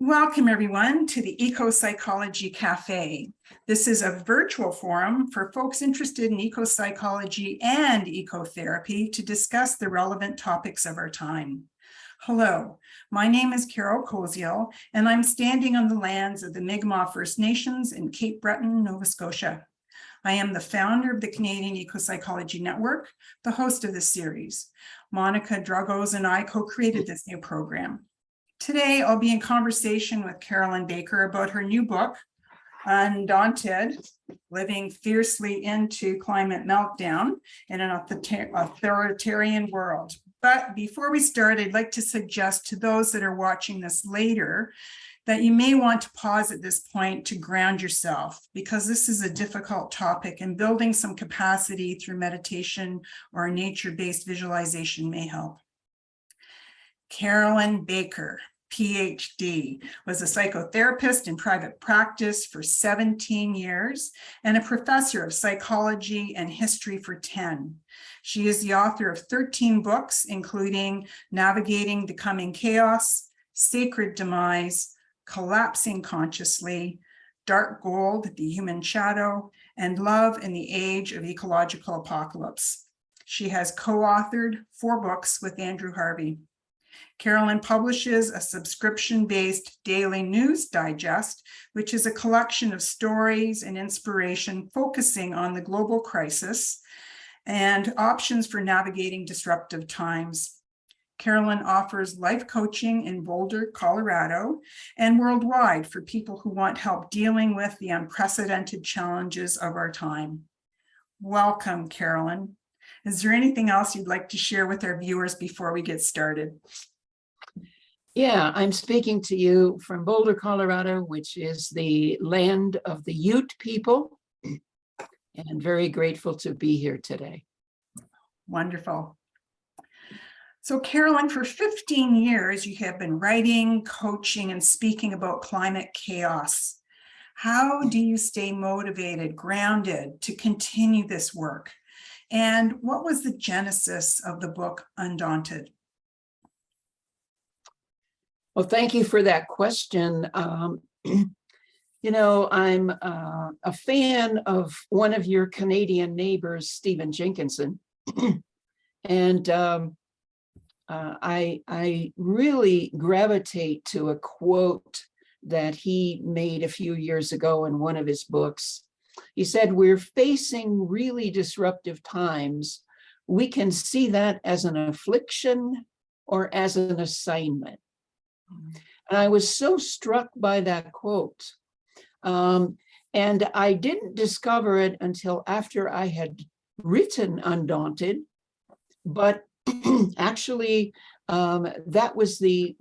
Welcome, everyone, to the Ecopsychology Café. This is a virtual forum for folks interested in ecopsychology and ecotherapy to discuss the relevant topics of our time. Hello, my name is Carol Koziel, and I'm standing on the lands of the Mi'kmaq First Nations in Cape Breton, Nova Scotia. I am the founder of the Canadian Ecopsychology Network, the host of this series. Monica Dragos and I co-created this new program. Today, I'll be in conversation with Carolyn Baker about her new book, Undaunted, Living Fiercely into Climate Meltdown in an Authoritarian World. But before we start, I'd like to suggest to those that are watching this later that you may want to pause at this point to ground yourself, because this is a difficult topic and building some capacity through meditation or nature-based visualization may help. Carolyn Baker, PhD, was a psychotherapist in private practice for 17 years and a professor of psychology and history for 10. She is the author of 13 books, including Navigating the Coming Chaos, Sacred Demise, Collapsing Consciously, Dark Gold, The Human Shadow, and Love in the Age of Ecological Apocalypse. She has co-authored 4 books with Andrew Harvey. Carolyn publishes a subscription-based daily news digest, which is a collection of stories and inspiration focusing on the global crisis and options for navigating disruptive times. Carolyn offers life coaching in Boulder, Colorado, and worldwide for people who want help dealing with the unprecedented challenges of our time. Welcome, Carolyn. Is there anything else you'd like to share with our viewers before we get started? Yeah, I'm speaking to you from Boulder, Colorado, which is the land of the Ute people, and very grateful to be here today. Wonderful. So Carolyn, for 15 years, you have been writing, coaching, and speaking about climate chaos. How do you stay motivated, grounded to continue this work? And what was the genesis of the book Undaunted? Well, thank you for that question. You know, I'm a fan of one of your Canadian neighbors, Stephen Jenkinson. And I really gravitate to a quote that he made a few years ago in one of his books. He said, "We're facing really disruptive times. We can see that as an affliction or as an assignment." And I was so struck by that quote. And I didn't discover it until after I had written Undaunted, but actually that was the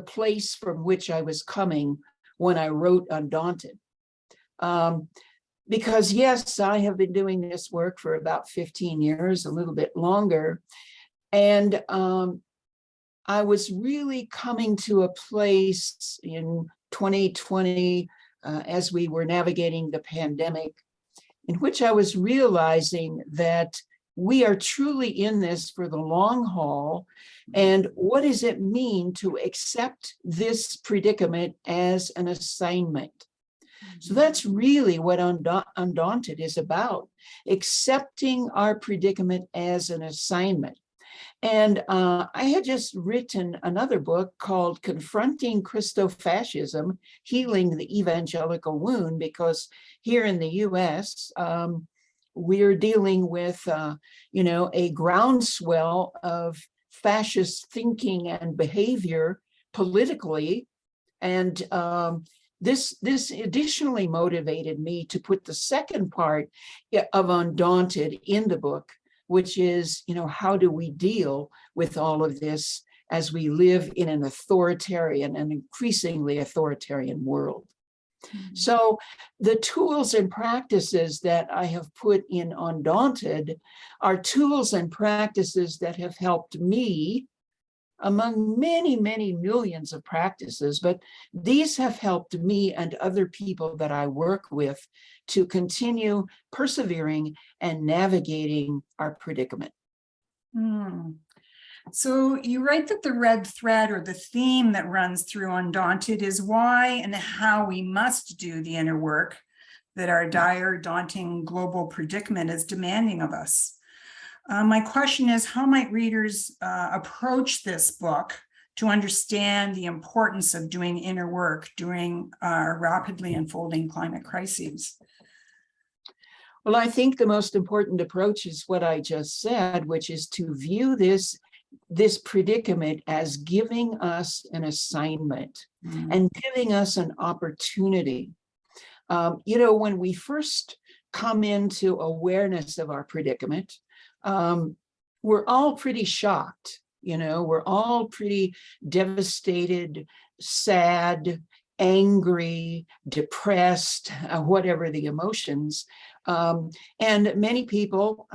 place from which I was coming when I wrote Undaunted. Because yes, I have been doing this work for about 15 years, a little bit longer. And I was really coming to a place in 2020, as we were navigating the pandemic, in which I was realizing that we are truly in this for the long haul. And what does it mean to accept this predicament as an assignment? So that's really what Undaunted is about, accepting our predicament as an assignment. And I had just written another book called Confronting Christofascism, Healing the Evangelical Wound, because here in the US, we're dealing with, you know, a groundswell of fascist thinking and behavior politically. And this additionally motivated me to put the second part of Undaunted in the book, which is, you know, how do we deal with all of this as we live in an authoritarian and increasingly authoritarian world? Mm-hmm. So the tools and practices that I have put in Undaunted are tools and practices that have helped me among many, many millions of practices, but these have helped me and other people that I work with to continue persevering and navigating our predicament. So you write that the red thread or the theme that runs through Undaunted is why and how we must do the inner work that our dire, daunting global predicament is demanding of us. My question is, how might readers approach this book to understand the importance of doing inner work during our rapidly unfolding climate crises? Well, I think the most important approach is what I just said, which is to view this predicament as giving us an assignment and giving us an opportunity. When we first come into awareness of our predicament, we're all pretty shocked. We're all pretty devastated, sad, angry, depressed, whatever the emotions. And many people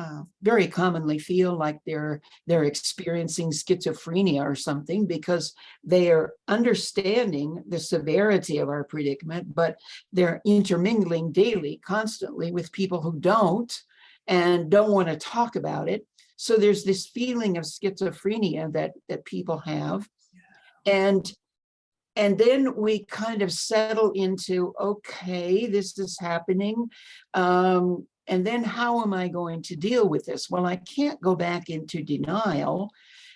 very commonly feel like they're experiencing schizophrenia or something, because they are understanding the severity of our predicament, but they're intermingling daily, constantly with people who don't and don't want to talk about it. So there's this feeling of schizophrenia that people have. And then we kind of settle into, okay, this is happening. And then how am I going to deal with this? Well, I can't go back into denial.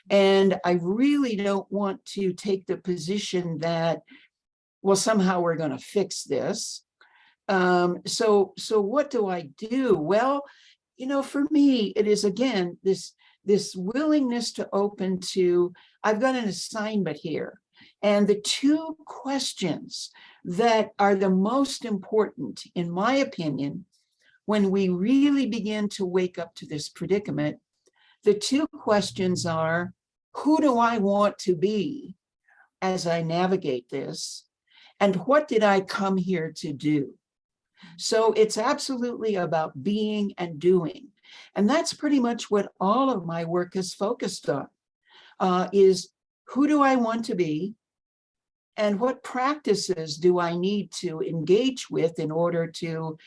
And I really don't want to take the position that, well, somehow we're going to fix this. So what do I do? Well, for me, it is, again, this willingness to open to, I've got an assignment here. And the two questions that are the most important, in my opinion, when we really begin to wake up to this predicament, the two questions are, who do I want to be as I navigate this? And what did I come here to do? So it's absolutely about being and doing. And that's pretty much what all of my work is focused on, is who do I want to be? And what practices do I need to engage with in order to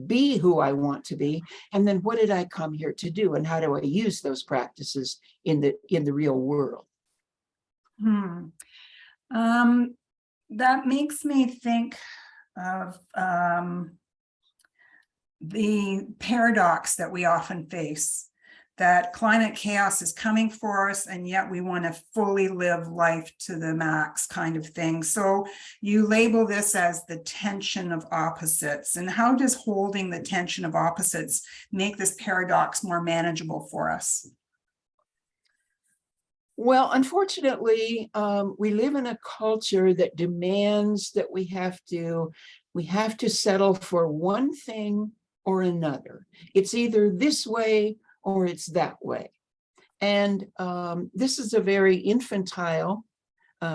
be who I want to be? And then what did I come here to do? And how do I use those practices in the real world? That makes me think of the paradox that we often face, that climate chaos is coming for us, and yet we want to fully live life to the max kind of thing. So you label this as the tension of opposites. And how does holding the tension of opposites make this paradox more manageable for us? Well, unfortunately, we live in a culture that demands that we have to settle for one thing or another. It's either this way or it's that way. And this is a very infantile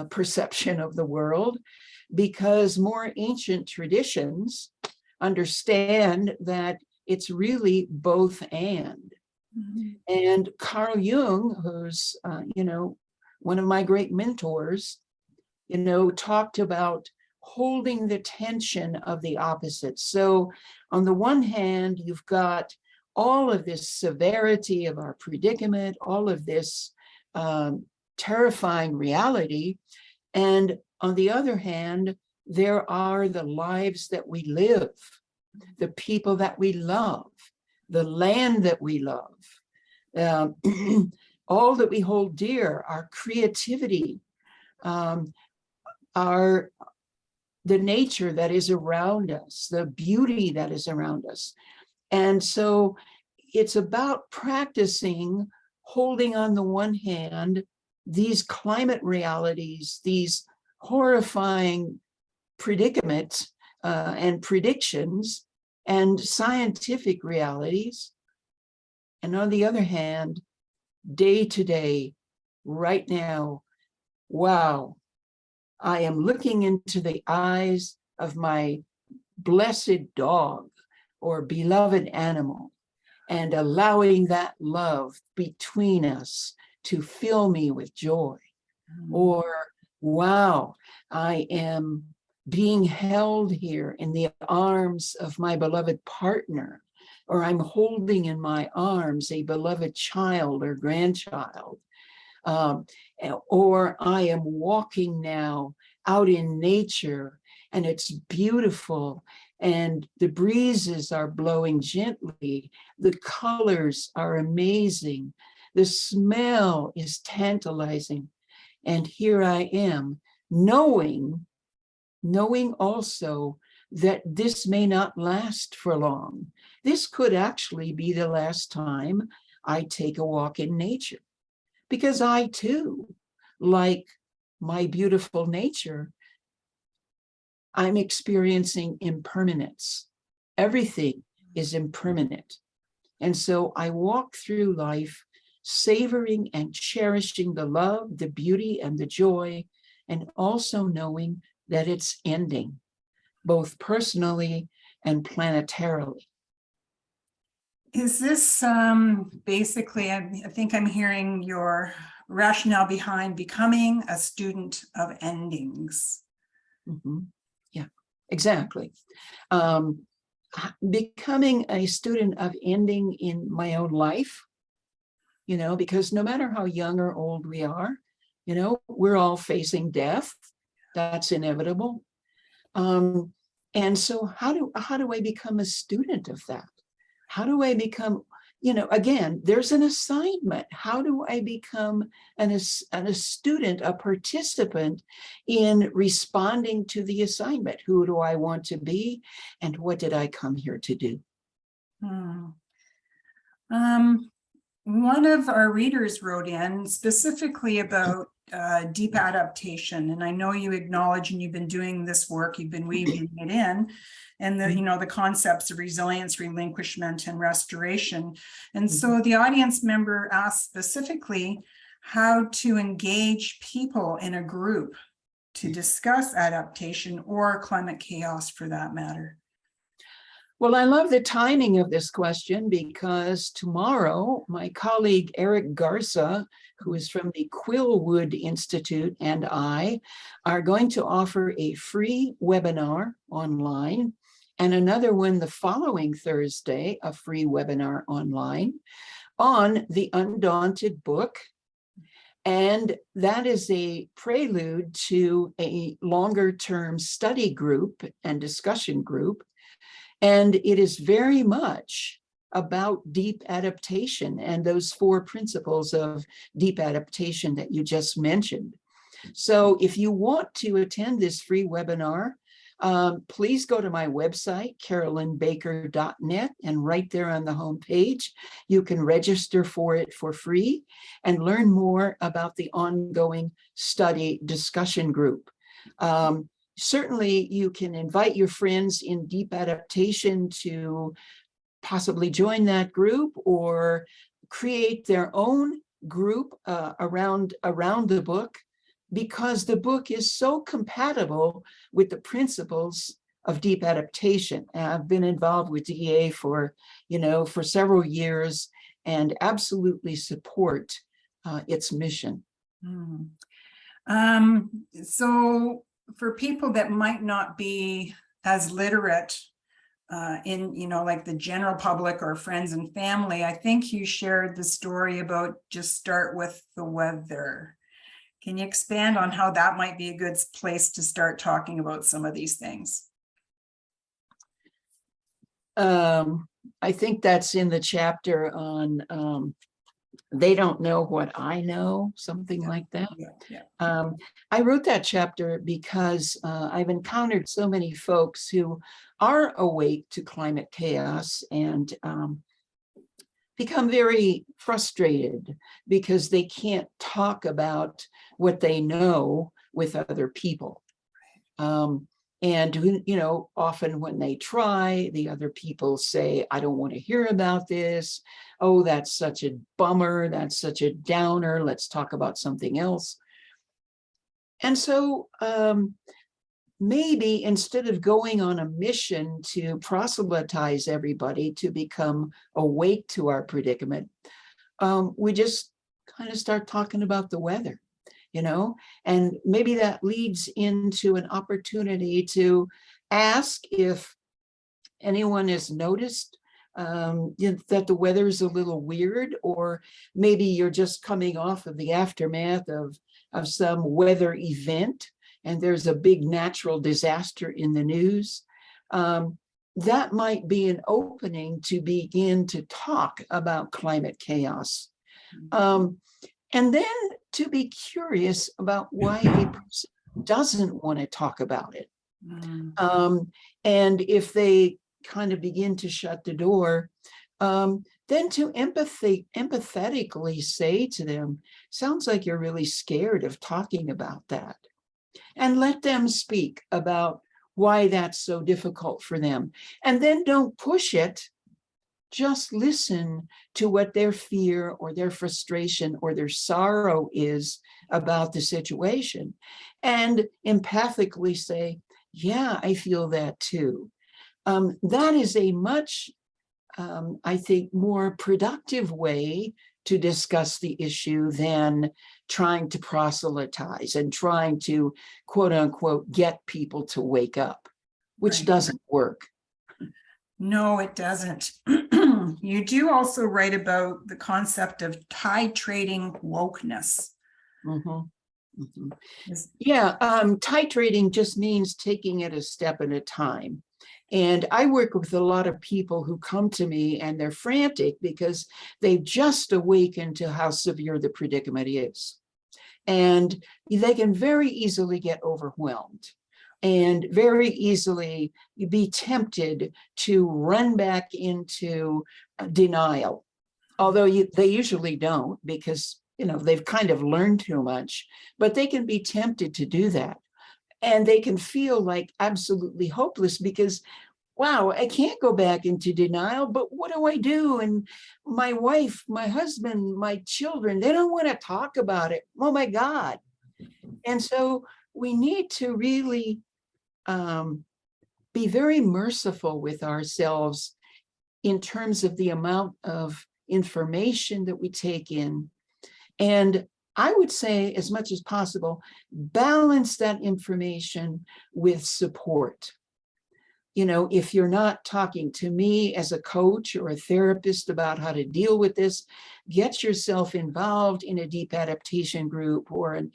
perception of the world, because more ancient traditions understand that it's really both and. And Carl Jung, who's, one of my great mentors, talked about holding the tension of the opposites. So on the one hand, you've got all of this severity of our predicament, all of this terrifying reality. And on the other hand, there are the lives that we live, the people that we love, the land that we love, all that we hold dear, our creativity, the nature that is around us, the beauty that is around us. And so it's about practicing holding, on the one hand, these climate realities, these horrifying predicaments and predictions and scientific realities. And on the other hand, day to day, right now, wow, I am looking into the eyes of my blessed dog or beloved animal and allowing that love between us to fill me with joy. Or, wow, I am being held here in the arms of my beloved partner, or I'm holding in my arms a beloved child or grandchild. or I am walking now out in nature and it's beautiful and the breezes are blowing gently. The colors are amazing. The smell is tantalizing. And here I am, knowing also that this may not last for long. This could actually be the last time I take a walk in nature, because I too, like my beautiful nature, I'm experiencing impermanence. Everything is impermanent. And so I walk through life savoring and cherishing the love, the beauty, and the joy, and also knowing that it's ending, both personally and planetarily. Is this basically, I think I'm hearing your rationale behind becoming a student of endings? Mm-hmm. Yeah, exactly. Becoming a student of ending in my own life, because no matter how young or old we are, we're all facing death. That's inevitable. And so how do I become a student of that? How do I become, again, there's an assignment. How do I become a student, a participant in responding to the assignment? Who do I want to be? And what did I come here to do? One of our readers wrote in specifically about deep adaptation, and I know you acknowledge, and you've been doing this work, you've been weaving it in, and the concepts of resilience, relinquishment, and restoration. And so the audience member asked specifically how to engage people in a group to discuss adaptation or climate chaos, for that matter. Well, I love the timing of this question, because tomorrow my colleague Eric Garza, who is from the Quillwood Institute, and I are going to offer a free webinar online, and another one the following Thursday, a free webinar online on the Undaunted book. And that is a prelude to a longer term study group and discussion group. And it is very much about deep adaptation and those 4 principles of deep adaptation that you just mentioned. So if you want to attend this free webinar, please go to my website, carolynbaker.net, and right there on the homepage, you can register for it for free and learn more about the ongoing study discussion group. Certainly, you can invite your friends in deep adaptation to possibly join that group or create their own group around the book, because the book is so compatible with the principles of deep adaptation. I've been involved with DEA for several years and absolutely support its mission. So for people that might not be as literate in, like the general public or friends and family, I think you shared the story about just start with the weather. Can you expand on how that might be a good place to start talking about some of these things? I think that's in the chapter on they don't know what I know, something like that. I wrote that chapter because I've encountered so many folks who are awake to climate chaos and become very frustrated because they can't talk about what they know with other people. And often when they try, the other people say, I don't want to hear about this. Oh, that's such a bummer. That's such a downer. Let's talk about something else. And so maybe instead of going on a mission to proselytize everybody to become awake to our predicament, we just kind of start talking about the weather. And maybe that leads into an opportunity to ask if anyone has noticed that the weather is a little weird, or maybe you're just coming off of the aftermath of some weather event and there's a big natural disaster in the news. That might be an opening to begin to talk about climate chaos. And then to be curious about why a person doesn't want to talk about it. And if they kind of begin to shut the door, then to empathetically say to them, sounds like you're really scared of talking about that. And let them speak about why that's so difficult for them. And then don't push it. Just listen to what their fear or their frustration or their sorrow is about the situation. And empathically say, yeah, I feel that too. That is a much, I think, more productive way to discuss the issue than trying to proselytize and trying to, quote unquote, get people to wake up, which doesn't work. No, it doesn't. You do also write about the concept of titrating wokeness. Yeah, titrating just means taking it a step at a time. And I work with a lot of people who come to me and they're frantic because they've just awakened to how severe the predicament is. And they can very easily get overwhelmed and very easily be tempted to run back into denial. Although they usually don't, because they've kind of learned too much, but they can be tempted to do that. And they can feel like absolutely hopeless because, wow, I can't go back into denial, but what do I do? And my wife, my husband, my children, they don't want to talk about it. Oh my God. And so we need to really be very merciful with ourselves in terms of the amount of information that we take in. And I would say, as much as possible, balance that information with support. If you're not talking to me as a coach or a therapist about how to deal with this, get yourself involved in a deep adaptation group or an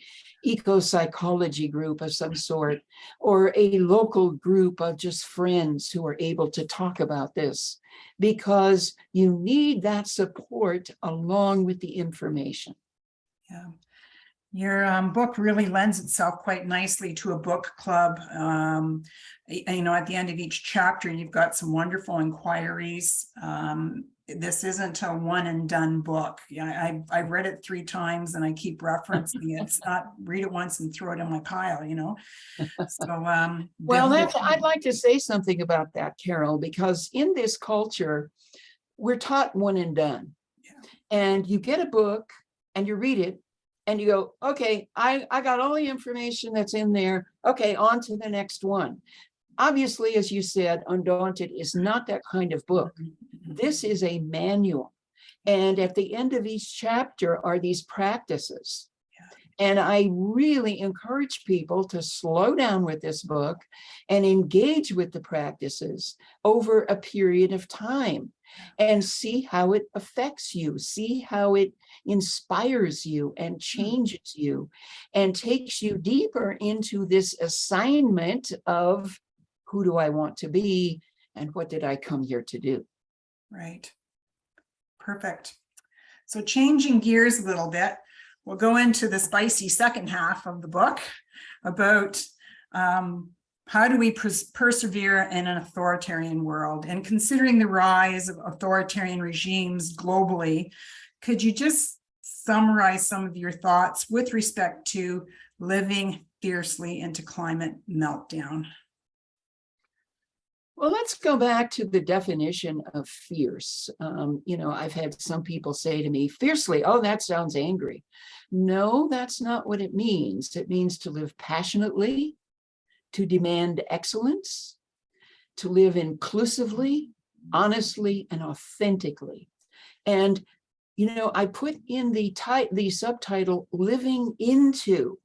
ecopsychology group of some sort, or a local group of just friends who are able to talk about this, because you need that support along with the information. Yeah. Your book really lends itself quite nicely to a book club. At the end of each chapter, you've got some wonderful inquiries. This isn't a one and done book. I've read it 3 times and I keep referencing it. It's not read it once and throw it in my pile, So, well, I'd like to say something about that, Carol, because in this culture, we're taught one and done. Yeah. And you get a book and you read it, and you go, okay, I got all the information that's in there. Okay, on to the next one. Obviously, as you said, Undaunted is not that kind of book. This is a manual. And at the end of each chapter are these practices. And I really encourage people to slow down with this book and engage with the practices over a period of time and see how it affects you, see how it inspires you and changes you and takes you deeper into this assignment of who do I want to be and what did I come here to do? Right. Perfect. So changing gears a little bit, we'll go into the spicy second half of the book about how do we persevere in an authoritarian world? And considering the rise of authoritarian regimes globally, could you just summarize some of your thoughts with respect to living fiercely into climate meltdown? Well, let's go back to the definition of fierce. I've had some people say to me, fiercely, oh, that sounds angry. No, that's not what it means. It means to live passionately, to demand excellence, to live inclusively, honestly, and authentically. And, I put in the subtitle, living into,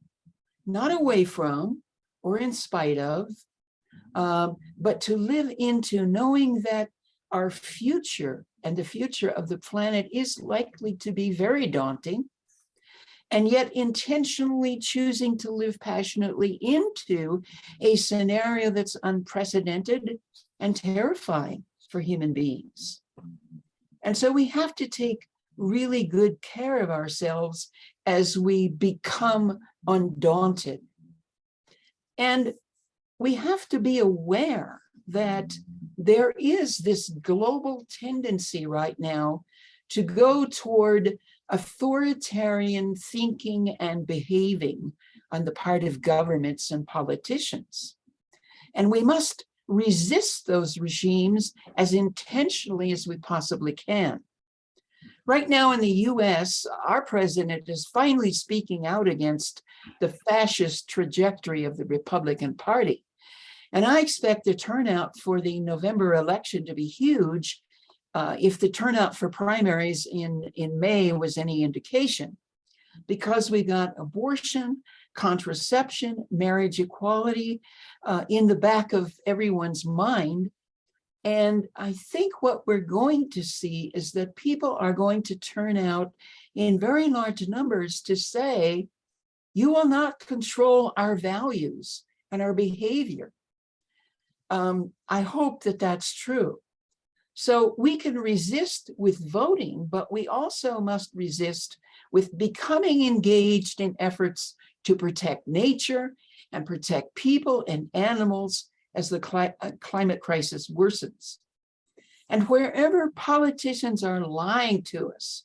not away from or in spite of, but to live into, knowing that our future and the future of the planet is likely to be very daunting, and yet intentionally choosing to live passionately into a scenario that's unprecedented and terrifying for human beings. And so we have to take really good care of ourselves as we become undaunted. And we have to be aware that there is this global tendency right now to go toward authoritarian thinking and behaving on the part of governments and politicians. And we must resist those regimes as intentionally as we possibly can. Right now in the US, our president is finally speaking out against the fascist trajectory of the Republican Party. And I expect the turnout for the November election to be huge, if the turnout for primaries in May was any indication, because we got abortion, contraception, marriage equality in the back of everyone's mind. And I think what we're going to see is that people are going to turn out in very large numbers to say, you will not control our values and our behavior. I hope that that's true. So we can resist with voting, but we also must resist with becoming engaged in efforts to protect nature and protect people and animals as the climate crisis worsens. And wherever politicians are lying to us,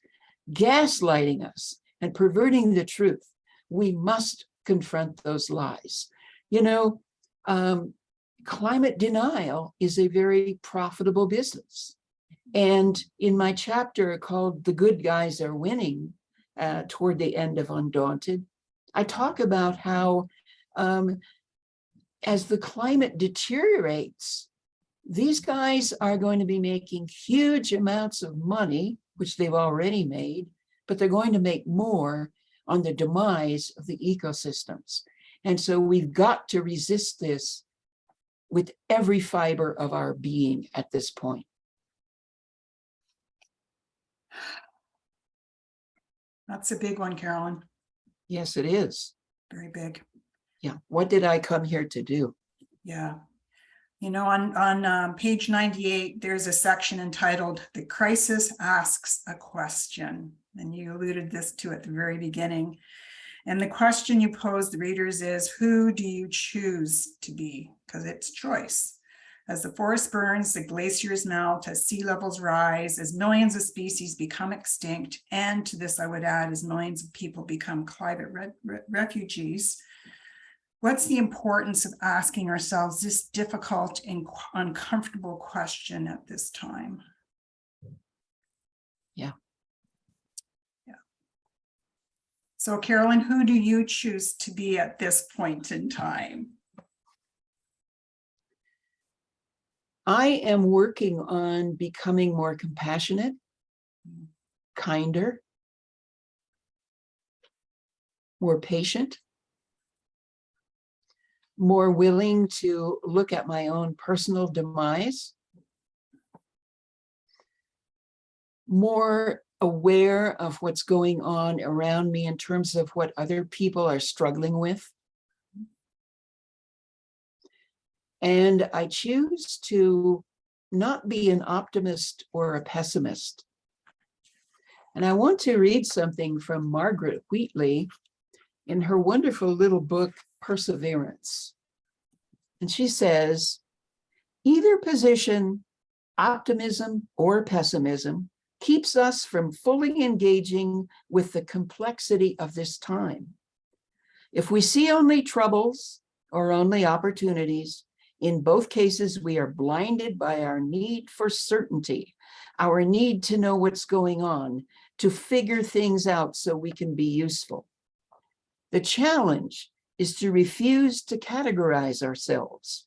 gaslighting us, and perverting the truth, we must confront those lies. You know, climate denial is a very profitable business. And in my chapter called The Good Guys Are Winning, toward the end of Undaunted, I talk about how as the climate deteriorates, these guys are going to be making huge amounts of money, which they've already made, but they're going to make more on the demise of the ecosystems. And so we've got to resist this with every fiber of our being at this point. That's a big one, Carolyn. Yes, it is. Very big. Yeah. What did I come here to do? Yeah. You know, on page 98, there's a section entitled "The Crisis Asks a Question." And you alluded this to at the very beginning. And the question you pose the readers is, who do you choose to be? Because it's choice. As the forest burns, the glaciers melt, as sea levels rise, as millions of species become extinct, and to this I would add, as millions of people become climate refugees, what's the importance of asking ourselves this difficult and uncomfortable question at this time? Yeah. Yeah. So, Carolyn, who do you choose to be at this point in time? I am working on becoming more compassionate, kinder, more patient, more willing to look at my own personal demise, more aware of what's going on around me in terms of what other people are struggling with. And I choose to not be an optimist or a pessimist. And I want to read something from Margaret Wheatley in her wonderful little book, Perseverance. And she says, either position, optimism or pessimism, keeps us from fully engaging with the complexity of this time. If we see only troubles or only opportunities, in both cases, we are blinded by our need for certainty, our need to know what's going on, to figure things out so we can be useful. The challenge is to refuse to categorize ourselves.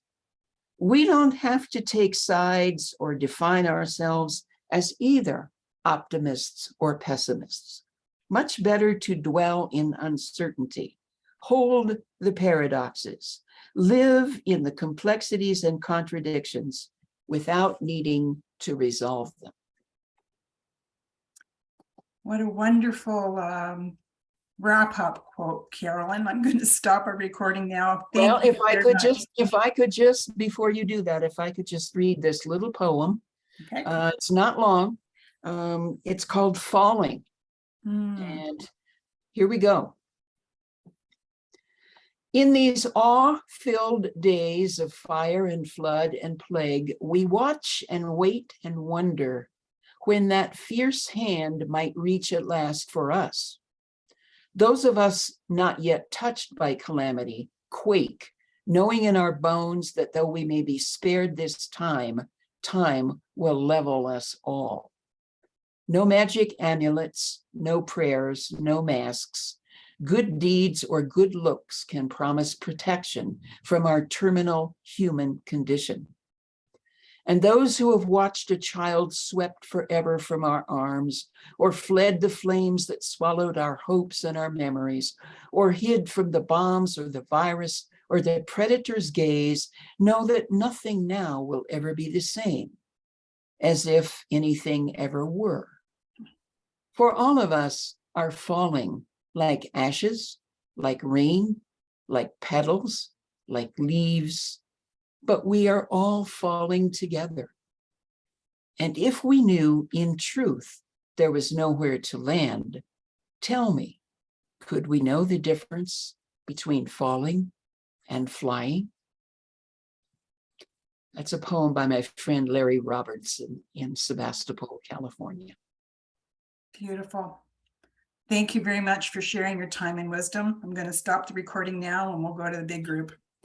We don't have to take sides or define ourselves as either optimists or pessimists. Much better to dwell in uncertainty, hold the paradoxes, live in the complexities and contradictions without needing to resolve them. What a wonderful wrap up quote, Carolyn. I'm going to stop our recording now. Well, Thank you very much. if I could just, before you do that, if I could just read this little poem. Okay. It's not long. It's called Falling. And here we go. In these awe-filled days of fire and flood and plague, we watch and wait and wonder when that fierce hand might reach at last for us. Those of us not yet touched by calamity quake, knowing in our bones that though we may be spared this time, time will level us all. No magic amulets, no prayers, no masks. Good deeds or good looks can promise protection from our terminal human condition. And those who have watched a child swept forever from our arms, or fled the flames that swallowed our hopes and our memories, or hid from the bombs or the virus or the predator's gaze, know that nothing now will ever be the same, as if anything ever were. For all of us are falling like ashes, like rain, like petals, like leaves, but we are all falling together. And if we knew in truth there was nowhere to land, tell me, could we know the difference between falling and flying? That's a poem by my friend Larry Robertson in Sebastopol, California. Beautiful. Thank you very much for sharing your time and wisdom. I'm going to stop the recording now and we'll go to the big group.